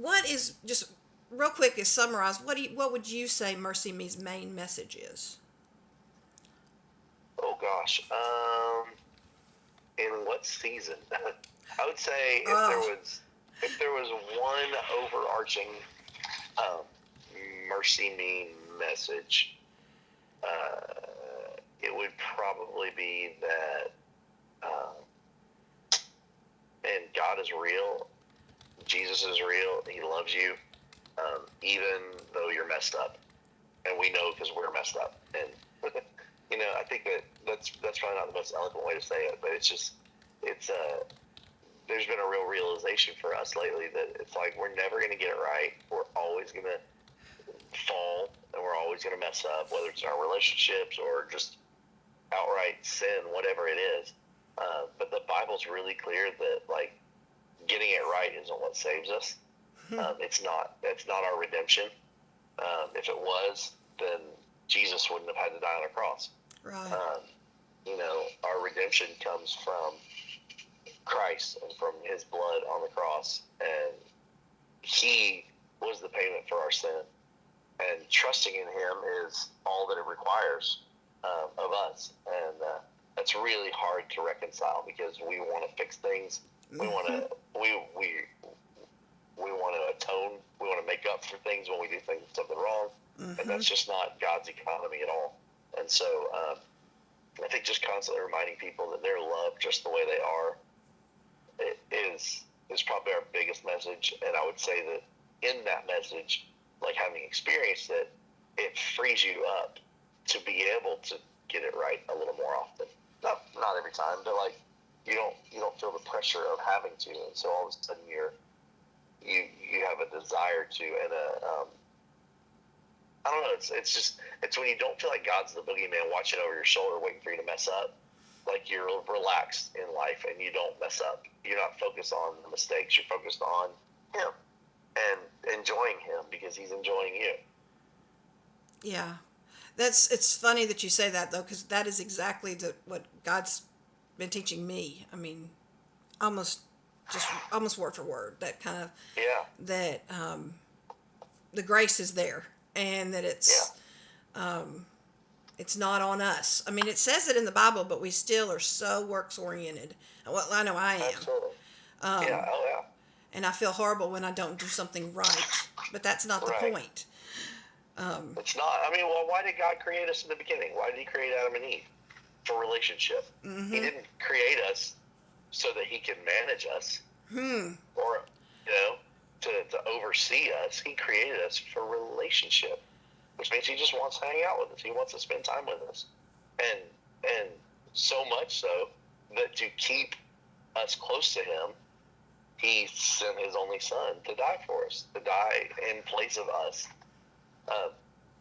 what is, just real quick to summarize, what would you say MercyMe's main message is? Oh gosh. In what season? I would say Oh, if there was one overarching um, mercy me message, it would probably be that, and God is real, Jesus is real, He loves you, even though you're messed up, and we know because we're messed up, and I think that's probably not the most eloquent way to say it, but it's there's been a real realization for us lately that it's like we're never going to get it right. We're always going to fall, and we're always going to mess up, whether it's in our relationships or just outright sin, whatever it is. But the Bible's really clear that like getting it right isn't what saves us. It's not. It's not our redemption. If it was, then Jesus wouldn't have had to die on a cross. right. Our redemption comes from Christ and from His blood on the cross, and He was the payment for our sin. And trusting in Him is all that it requires of us, and that's really hard to reconcile because we want to fix things. We want to we want to atone. We want to make up for things when we do something wrong, and that's just not God's economy at all. And so I think just constantly reminding people that they're loved just the way they are is probably our biggest message. And I would say that in that message, like having experienced it, it frees you up to be able to get it right a little more often. Not every time, but like you don't feel the pressure of having to, and so all of a sudden you have a desire to, and I don't know. It's when you don't feel like God's the boogeyman watching over your shoulder, waiting for you to mess up. Like you're relaxed in life and you don't mess up. You're not focused on the mistakes. You're focused on Him and enjoying Him because He's enjoying you. Yeah. It's funny that you say that, though, because that is exactly what God's been teaching me. I mean, almost word for word. That kind of, Yeah. that the grace is there, and that Yeah. it's not on us. I mean, it says it in the Bible, but we still are so works oriented. Well, I know I am. Absolutely. Yeah. Oh yeah. And I feel horrible when I don't do something right. But that's not the Right. point. It's not. I mean, well, why did God create us in the beginning? Why did He create Adam and Eve? For relationship. He didn't create us so that He can manage us or to oversee us. He created us for relationship, which means He just wants to hang out with us. He wants to spend time with us, and so much so that to keep us close to Him, He sent His only Son to die for us, to die in place of us,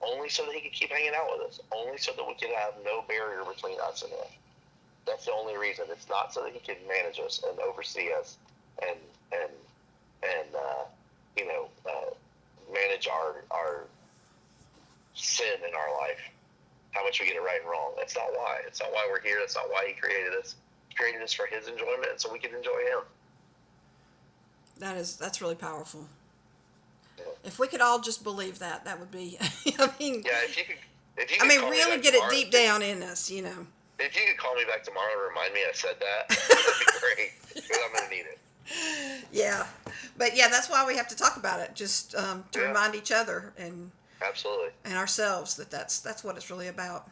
only so that He could keep hanging out with us, only so that we could have no barrier between us and Him. That's the only reason. It's not so that He can manage us and oversee us and manage our sin in our life, how much we get it right and wrong. That's not why. It's not why we're here. That's not why He created us. He created us for His enjoyment, and so we can enjoy Him. That's really powerful. Yeah. If we could all just believe that, that would be. I mean, Yeah, if you could call me really back get tomorrow, it deep down in us, If you could call me back tomorrow and remind me I said that, that'd be great, because I'm going to need it. Yeah, but yeah, that's why we have to talk about it, just to Yeah. remind each other and Absolutely. ourselves that that's what it's really about.